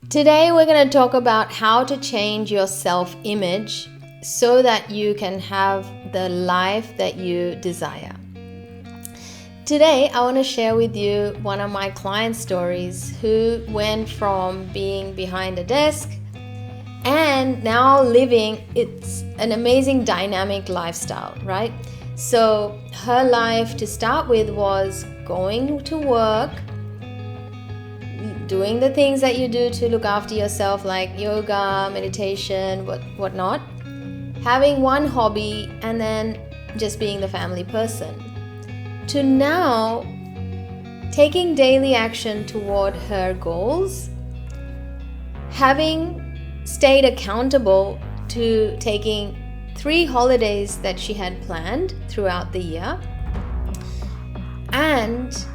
Today we're going to talk about how to change your self-image so that you can have the life that you desire. Today I want to share with you one of my client stories who went from being behind a desk and now living it's an amazing dynamic lifestyle, right? So her life to start with was going to work, doing the things that you do to look after yourself, like yoga, meditation, whatnot, having one hobby, and then just being the family person, to now taking daily action toward her goals, having stayed accountable to taking 3 holidays that she had planned throughout the year, and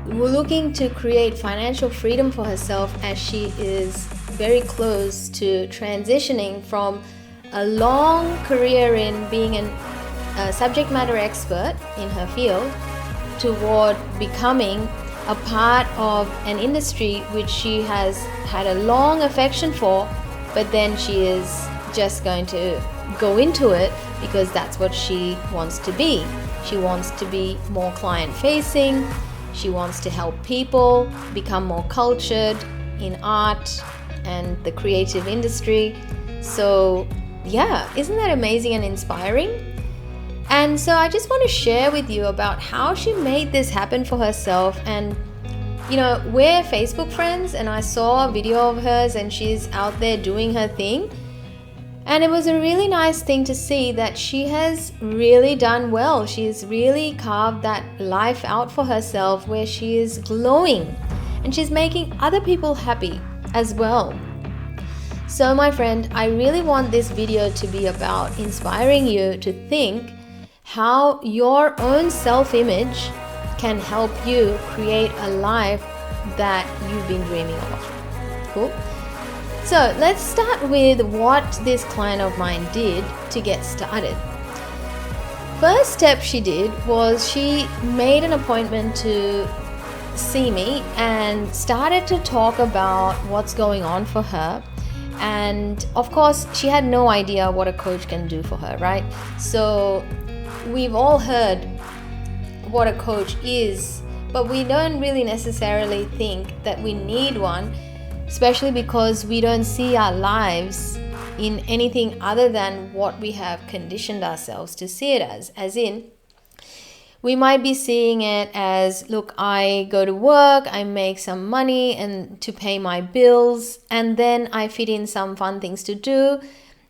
looking to create financial freedom for herself as she is very close to transitioning from a long career in being a subject matter expert in her field toward becoming a part of an industry which she has had a long affection for, but then she is just going to go into it because that's what she wants to be. She wants to be more client facing. She wants to help people become more cultured in art and the creative industry. So yeah, isn't that amazing and inspiring? And so I just want to share with you about how she made this happen for herself. And we're Facebook friends, and I saw a video of hers and she's out there doing her thing. And it was a really nice thing to see that she has really done well. She's really carved that life out for herself where she is glowing and she's making other people happy as well. So my friend, I really want this video to be about inspiring you to think how your own self-image can help you create a life that you've been dreaming of. Cool? So let's start with what this client of mine did to get started. First step she did was she made an appointment to see me and started to talk about what's going on for her. And of course, she had no idea what a coach can do for her, right? So we've all heard what a coach is, but we don't really necessarily think that we need one, especially because we don't see our lives in anything other than what we have conditioned ourselves to see it as in, we might be seeing it as, look, I go to work, I make some money and to pay my bills, and then I fit in some fun things to do.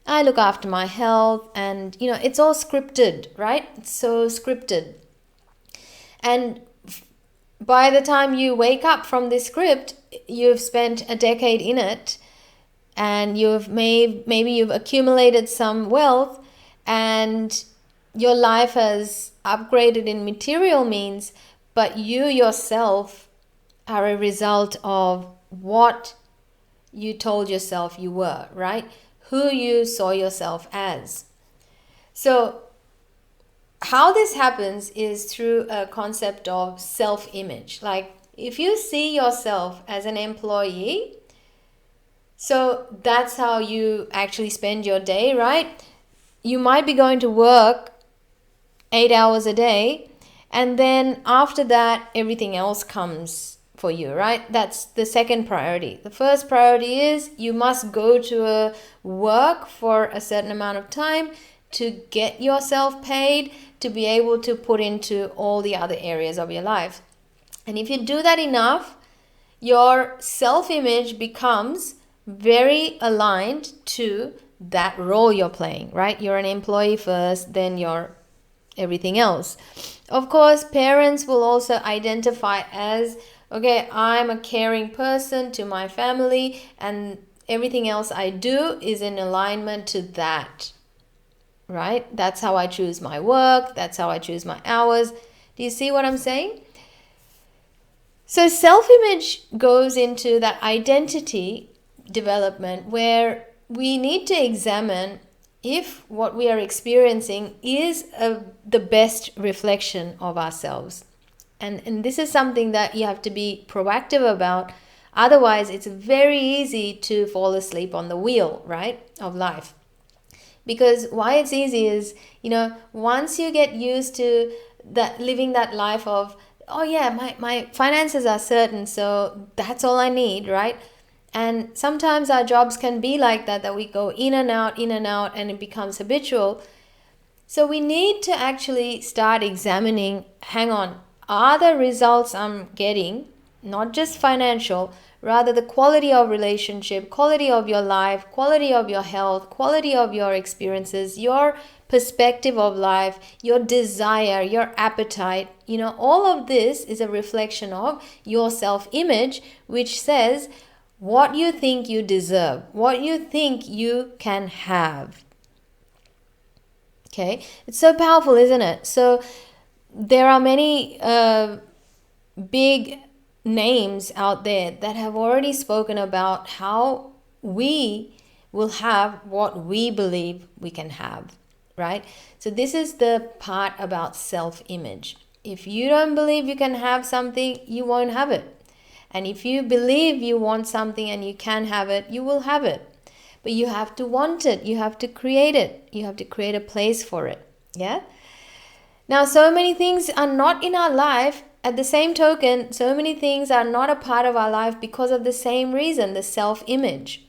I look after my health, and it's all scripted, right? It's so scripted. And by the time you wake up from this script, you've spent a decade in it, and maybe you've accumulated some wealth, and your life has upgraded in material means, but you yourself are a result of what you told yourself you were, right? Who you saw yourself as. So how this happens is through a concept of self-image. Like if you see yourself as an employee, so that's how you actually spend your day, right? You might be going to work 8 hours a day, and then after that, everything else comes for you, right? That's the second priority. The first priority is you must go to a work for a certain amount of time to get yourself paid, to be able to put into all the other areas of your life. And if you do that enough, your self-image becomes very aligned to that role you're playing, right? You're an employee first, then you're everything else. Of course, parents will also identify as, okay, I'm a caring person to my family, and everything else I do is in alignment to that. Right? That's how I choose my work. That's how I choose my hours. Do you see what I'm saying? So self-image goes into that identity development where we need to examine if what we are experiencing is the best reflection of ourselves. And this is something that you have to be proactive about Otherwise, it's very easy to fall asleep on the wheel, right, of life. Because why it's easy is, once you get used to that, living that life of, oh yeah, my finances are certain, so that's all I need, right? And sometimes our jobs can be like that we go in and out, and it becomes habitual. So we need to actually start examining, hang on, are the results I'm getting, not just financial, rather the quality of relationship, quality of your life, quality of your health, quality of your experiences, your perspective of life, your desire, your appetite, all of this is a reflection of your self-image, which says what you think you deserve, what you think you can have. Okay, it's so powerful, isn't it? So there are many big names out there that have already spoken about how we will have what we believe we can have, right? So this is the part about self-image. If you don't believe you can have something, you won't have it. And if you believe you want something and you can have it, you will have it. But you have to want it. You have to create it. You have to create a place for it. Yeah? Now, so many things are not in our life. At the same token, so many things are not a part of our life because of the same reason, the self-image.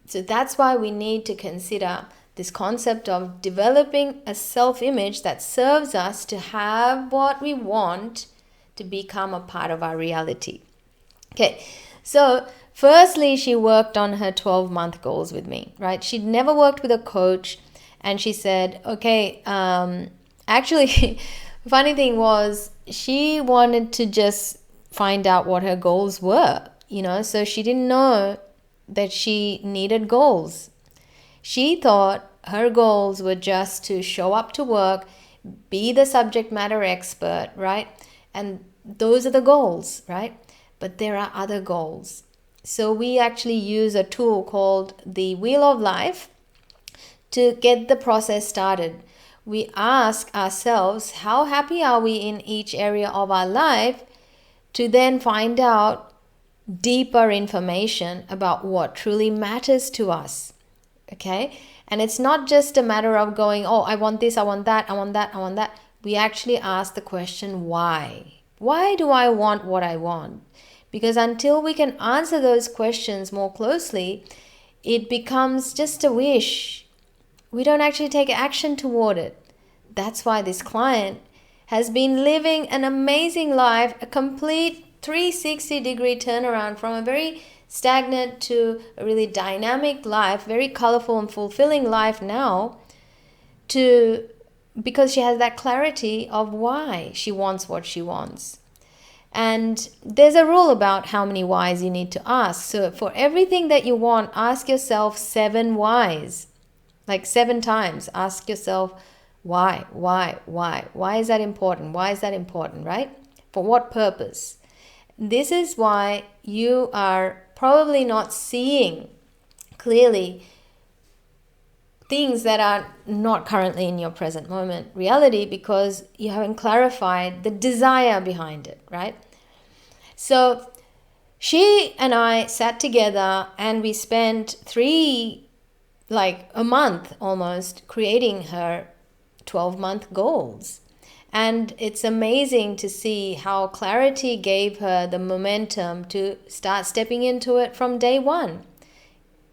So that's why we need to consider this concept of developing a self-image that serves us to have what we want to become a part of our reality. Okay, so firstly, she worked on her 12-month goals with me, right? She'd never worked with a coach, and she said, okay, actually, funny thing was, she wanted to just find out what her goals were, so she didn't know that she needed goals. She thought her goals were just to show up to work, be the subject matter expert, right? And those are the goals, right? But there are other goals. So we actually use a tool called the Wheel of Life to get the process started. We ask ourselves, how happy are we in each area of our life, to then find out deeper information about what truly matters to us. Okay? And it's not just a matter of going, oh, I want this, I want that, I want that, I want that. We actually ask the question, why? Why do I want what I want? Because until we can answer those questions more closely, it becomes just a wish. We don't actually take action toward it. That's why this client has been living an amazing life, a complete 360-degree turnaround from a very stagnant to a really dynamic life, very colorful and fulfilling life now, because she has that clarity of why she wants what she wants. And there's a rule about how many whys you need to ask. So for everything that you want, ask yourself 7 whys. Like 7 times. Ask yourself, why? Why is that important? Why is that important, right? For what purpose? This is why you are probably not seeing clearly things that are not currently in your present moment reality, because you haven't clarified the desire behind it, right? So she and I sat together and we spent a month almost, creating her 12-month goals. And it's amazing to see how clarity gave her the momentum to start stepping into it from day one.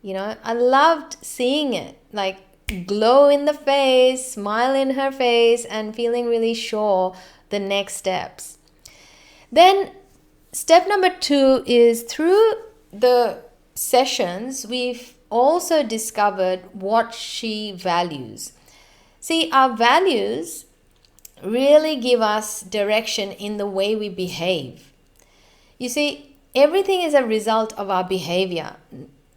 I loved seeing it, like glow in the face, smile in her face, and feeling really sure the next steps. Then step number 2 is, through the sessions, we've also discovered what she values. See, our values really give us direction in the way we behave. You see, everything is a result of our behavior.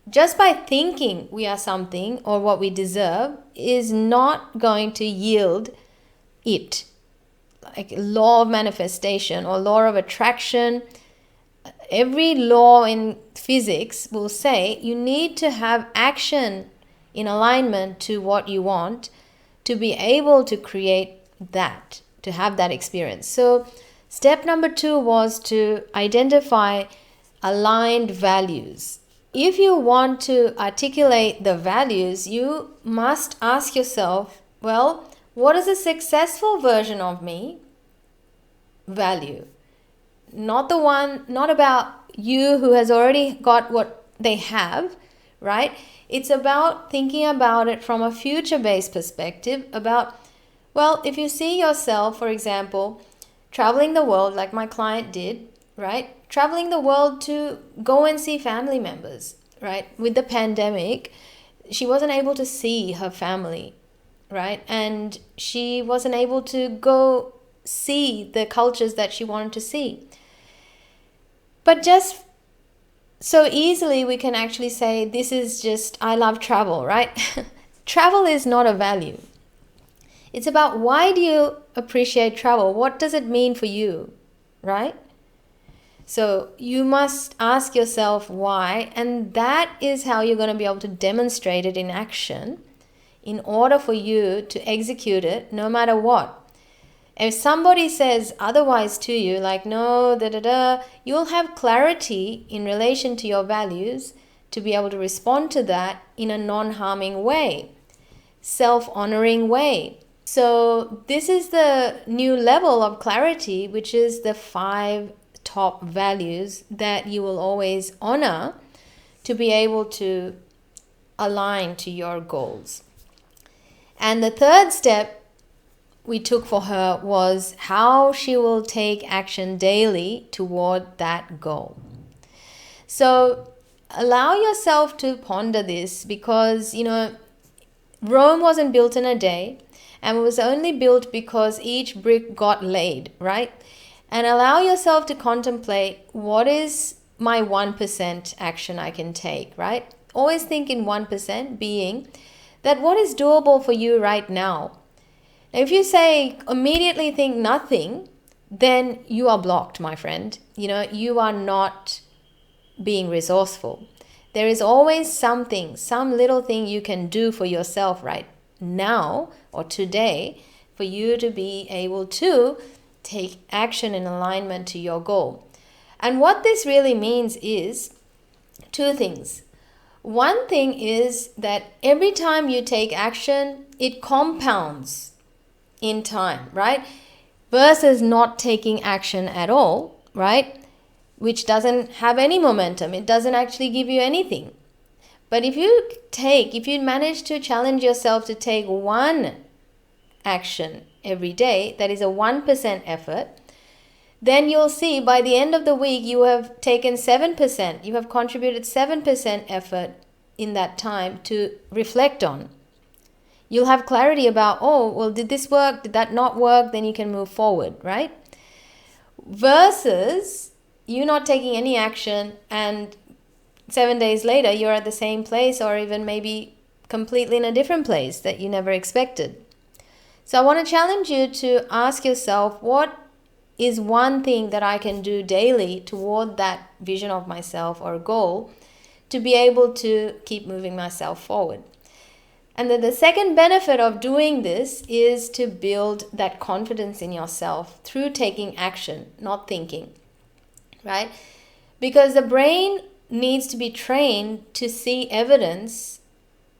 Just by thinking we are something or what we deserve is not going to yield it. Like law of manifestation or law of attraction, every law in physics will say you need to have action in alignment to what you want to be able to create that, to have that experience. So step number 2 was to identify aligned values. If you want to articulate the values, you must ask yourself, well, what is a successful version of me value? Not about you who has already got what they have, right? It's about thinking about it from a future-based perspective about, well, if you see yourself, for example, traveling the world like my client did, right? Traveling the world to go and see family members, right? With the pandemic, she wasn't able to see her family, right? And she wasn't able to go see the cultures that she wanted to see. But just so easily we can actually say, this is just, I love travel, right? Travel is not a value. It's about, why do you appreciate travel? What does it mean for you, right? So you must ask yourself why, and that is how you're going to be able to demonstrate it in action in order for you to execute it no matter what. If somebody says otherwise to you, like, no, you'll have clarity in relation to your values to be able to respond to that in a non-harming way, self-honoring way. So this is the new level of clarity, which is the 5 top values that you will always honor to be able to align to your goals. And the third step we took for her was how she will take action daily toward that goal. So allow yourself to ponder this, because, Rome wasn't built in a day, and it was only built because each brick got laid, right? And allow yourself to contemplate, what is my 1% action I can take, right? Always think in 1%, being that what is doable for you right now. If you say immediately think nothing, then you are blocked, my friend. You are not being resourceful. There is always something, some little thing you can do for yourself right now or today for you to be able to take action in alignment to your goal. And what this really means is 2 things. One thing is that every time you take action, it compounds in time, right? Versus not taking action at all, right? Which doesn't have any momentum. It doesn't actually give you anything. But if you manage to challenge yourself to take 1 action every day, that is a 1% effort, then you'll see by the end of the week you have taken 7%. You have contributed 7% effort in that time to reflect on. You'll have clarity about, did this work? Did that not work? Then you can move forward, right? Versus you not taking any action and 7 days later you're at the same place, or even maybe completely in a different place that you never expected. So I want to challenge you to ask yourself, what is one thing that I can do daily toward that vision of myself or goal to be able to keep moving myself forward? And then the second benefit of doing this is to build that confidence in yourself through taking action, not thinking, right? Because the brain needs to be trained to see evidence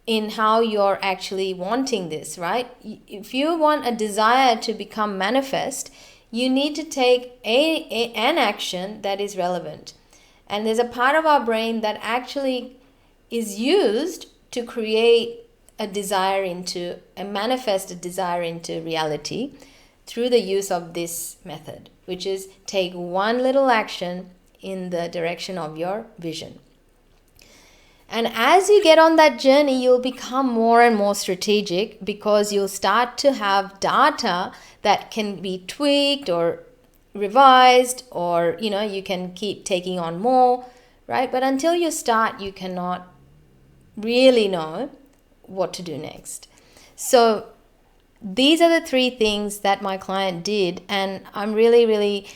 in how you're actually wanting this, right? If you want a desire to become manifest, you need to take an action that is relevant. And there's a part of our brain that actually is used to create a desire into, a manifested desire into reality through the use of this method, which is take 1 little action in the direction of your vision. And as you get on that journey, you'll become more and more strategic, because you'll start to have data that can be tweaked or revised, or, you can keep taking on more, right? But until you start, you cannot really know what to do next. So these are the 3 things that my client did, and I'm really, really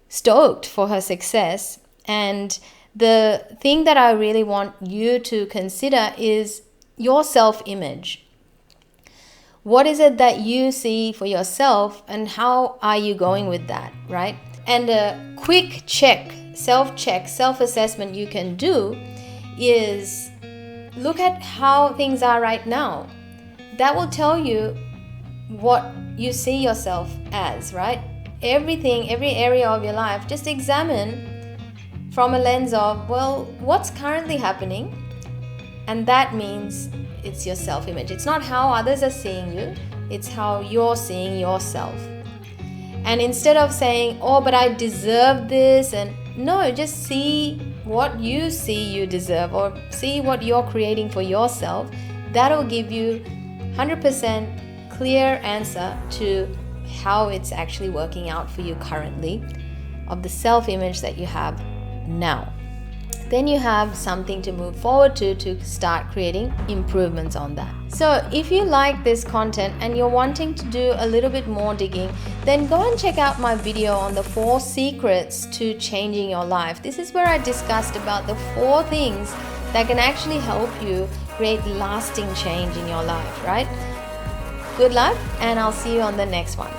stoked for her success. And the thing that I really want you to consider is your self-image. What is it that you see for yourself, and how are you going with that, right? And a quick check, self-assessment you can do is look at how things are right now. That will tell you what you see yourself as, right? Everything, every area of your life, just examine from a lens of, well, what's currently happening? And that means it's your self-image. It's not how others are seeing you, it's how you're seeing yourself. And instead of saying, oh, but I deserve this, and no, just see what you see you deserve, or see what you're creating for yourself. That'll give you 100% clear answer to how it's actually working out for you currently, of the self-image that you have now. Then you have something to move forward to start creating improvements on that. So if you like this content and you're wanting to do a little bit more digging, then go and check out my video on the 4 secrets to changing your life. This is where I discussed about the 4 things that can actually help you create lasting change in your life, right? Good luck, and I'll see you on the next one.